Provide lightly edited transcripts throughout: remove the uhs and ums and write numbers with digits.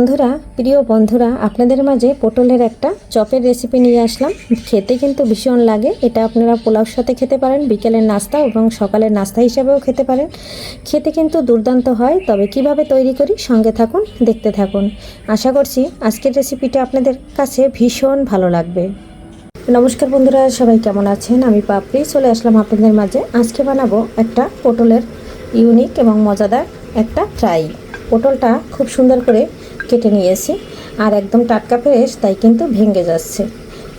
বন্ধুরা, প্রিয় বন্ধুরা, আপনাদের মাঝে পটলের একটা চপের রেসিপি নিয়ে আসলাম। খেতে কিন্তু ভীষণ লাগে। এটা আপনারা পোলাওর সাথে খেতে পারেন, বিকেলের নাস্তা এবং সকালের নাস্তা হিসাবেও খেতে পারেন। খেতে কিন্তু দুর্দান্ত হয়। তবে কিভাবে তৈরি করি, সঙ্গে থাকুন, দেখতে থাকুন। আশা করছি আজকের রেসিপিটা আপনাদের কাছে ভীষণ ভালো লাগবে। নমস্কার বন্ধুরা, সবাই কেমন আছেন? আমি পাপড়ি চলে আসলাম আপনাদের মাঝে। আজকে বানাবো একটা পটলের ইউনিক এবং মজাদার একটা ফ্রাই। পটলটা খুব সুন্দর করে কেটে নিয়েছি, আর একদম টাটকা ফ্রেশ, তাই কিন্তু ভেঙে যাচ্ছে।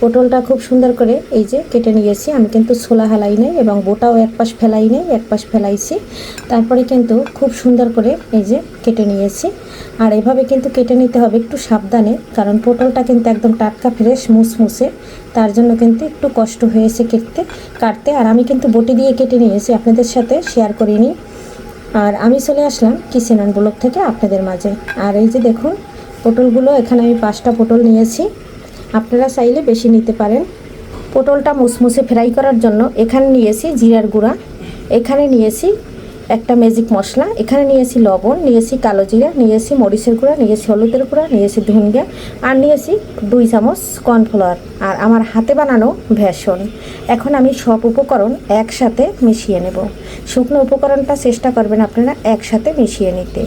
পটলটা খুব সুন্দর করে এই যে কেটে নিয়েছি। আমি কিন্তু ছোলা হেলাই নেই এবং বোটাও এক পাশ ফেলাই নেই, এক পাশ ফেলাইছি। তারপরে কিন্তু খুব সুন্দর করে এই যে কেটে নিয়েছি। আর এভাবে কিন্তু কেটে নিতে হবে একটু সাবধানে, কারণ পটলটা কিন্তু একদম টাটকা ফ্রেশ মুসমুসে, তার জন্য কিন্তু একটু কষ্ট হয়েছে কাটতে। আর আমি কিন্তু বটি দিয়ে কেটে নিয়েছি, আপনাদের সাথে শেয়ার করিনি। আর আমি চলে আসলাম কিচেন অ্যান্ড ব্লগ থেকে আপনাদের মাঝে। আর এই যে দেখুন পটলগুলো, এখানে আমি 5টা পটল নিয়েছি, আপনারা চাইলে বেশি নিতে পারেন। পটলটা মুসমুসে ফ্রাই করার জন্য এখানে নিয়েছি জিরার গুঁড়া, এখানে নিয়েছি একটা ম্যাজিক মশলা, এখানে নিয়েছি লবণ, নিয়েছি কালো জিরা, নিয়েছি মরিচের গুঁড়া, নিয়েছি হলুদের গুঁড়া, নিয়েছি ধনিয়া, আর নিয়েছি 2 চামচ কর্নফ্লাওয়ার, আর আমার হাতে বানানো বেসন। এখন আমি সব উপকরণ একসাথে মিশিয়ে নেব। শুকনো উপকরণটা চেষ্টা করবেন আপনারা একসাথে মিশিয়ে নিতে।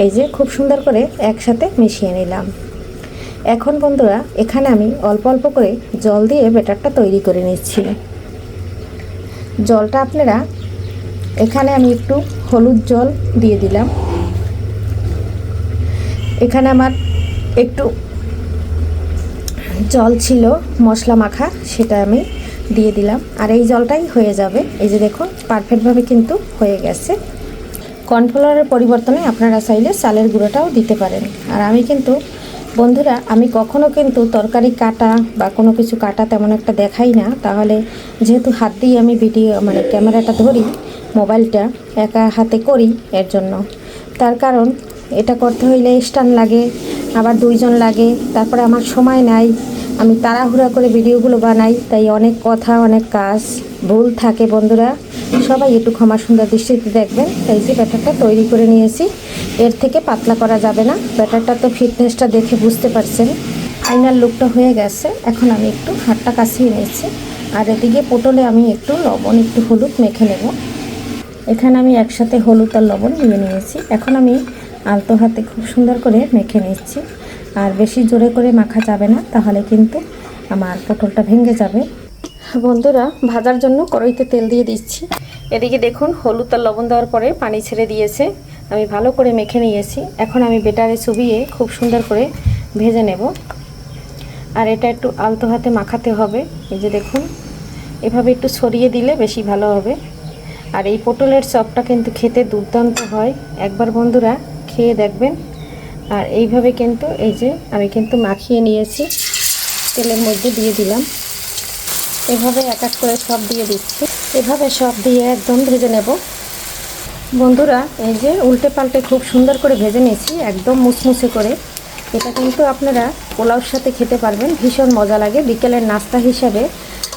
এই যে খুব সুন্দর করে একসাথে মিশিয়ে নিলাম। এখন বন্ধুরা, এখানে আমি অল্প অল্প করে জল দিয়ে ব্যাটারটা তৈরি করে নিচ্ছি। জলটা আপনারা, এখানে আমি একটু হলুদ জল দিয়ে দিলাম। এখানে আমার একটু জল ছিল মশলা মাখা, সেটা আমি দিয়ে দিলাম। আর এই জলটাই হয়ে যাবে। এই যে দেখুন পারফেক্টভাবে কিন্তু হয়ে গেছে। কর্নফ্লাওয়ারের পরিবর্তনে আপনারা চাইলে চালের গুঁড়োটাও দিতে পারেন। আর আমি কিন্তু বন্ধুরা, আমি কখনো কিন্তু তরকারি কাটা বা কোনো কিছু কাটা তেমন একটা দেখাই না। তাহলে যেহেতু হাত দিয়ে আমি ক্যামেরাটা ধরি, মোবাইলটা একা হাতে করি, এর জন্য। তার কারণ এটা করতে হইলে স্ট্যান্ড লাগে, আবার 2 জন লাগে, তারপরে আমার সময় নাই, আমি তাড়াহুড়া করে ভিডিওগুলো বানাই, তাই অনেক কথা অনেক কাজ ভুল থাকে। বন্ধুরা সবাই একটু ক্ষমা সুন্দর দৃষ্টিতে দেখবেন। তাই যে ব্যাটারটা তৈরি করে নিয়েছি, এর থেকে পাতলা করা যাবে না। ব্যাটারটা তো ফিটনেসটা দেখে বুঝতে পারছেন, ফাইনাল লুকটা হয়ে গেছে। এখন আমি একটু হাতটা কাছিয়ে নিয়েছি। আর এদিকে পটলে আমি একটু লবণ একটু হলুদ মেখে নেব। এখানে আমি একসাথে হলুদ আর লবণ নিয়ে নিয়েছি। এখন আমি আলতো হাতে খুব সুন্দর করে মেখে নিচ্ছি। আর বেশি জোরে করে মাখা যাবে না, তাহলে কিন্তু আমার পটলটা ভেঙে যাবে। বন্ধুরা, ভাজার জন্য কড়াইতে তেল দিয়ে দিচ্ছি। এদিকে দেখুন হলুদ আর লবণ দেওয়ার পরে পানি ছেড়ে দিয়েছে। আমি ভালো করে মেখে নিয়েছি। এখন আমি বেটারে চুবিয়ে খুব সুন্দর করে ভেজে নেব। আর এটা একটু আলতো হাতে মাখাতে হবে। এই যে দেখুন এভাবে একটু ছড়িয়ে দিলে বেশি ভালো হবে। আর এই পটলের চপটা কিন্তু খেতে দুর্দান্ত হয়, একবার বন্ধুরা খেয়ে দেখবেন। আর এইভাবে কিন্তু এই যে আমি কিন্তু মাখিয়ে নিয়েছি, তেলের মধ্যে দিয়ে দিলাম। এভাবে এক এক করে সব দিয়ে দিচ্ছি। এভাবে সব দিয়ে একদম ভেজে নেব। বন্ধুরা এই যে উল্টে পাল্টে খুব সুন্দর করে ভেজে নিয়েছি, একদম মুসমুসে করে। এটা কিন্তু আপনারা পোলাওর সাথে খেতে পারবেন, ভীষণ মজা লাগে। বিকেলের নাস্তা হিসাবে,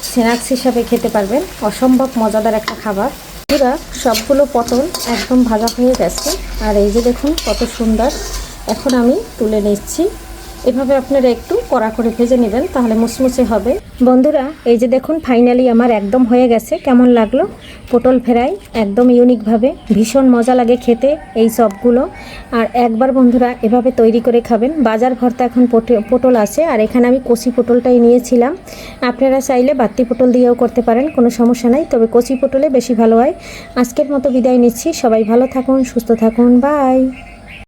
স্ন্যাক্স হিসাবে খেতে পারবেন। অসম্ভব মজাদার একটা খাবার। বন্ধুরা সবগুলো পটল একদম ভাজা হয়ে গেছে। আর এই যে দেখুন কত সুন্দর। এখন আমি তুলে নিচ্ছি। এভাবে আপনারা একটু কড়া করে ভেজে নেবেন, তাহলে মুসমুসে হবে। বন্ধুরা এই যে দেখুন ফাইনালি আমার একদম হয়ে গেছে। কেমন লাগলো পটল ফ্রাই? একদম ইউনিকভাবে ভীষণ মজা লাগে খেতে এই চপগুলো। আর একবার বন্ধুরা এভাবে তৈরি করে খাবেন। বাজার ভর্তা এখন পটল আছে, আর এখানে আমি কচি পটলটাই নিয়েছিলাম। আপনারা চাইলে বাড়তি পটল দিয়েও করতে পারেন, কোনো সমস্যা নাই, তবে কচি পটলে বেশি ভালো হয়। আজকের মতো বিদায় নিচ্ছি। সবাই ভালো থাকুন, সুস্থ থাকুন, বাই।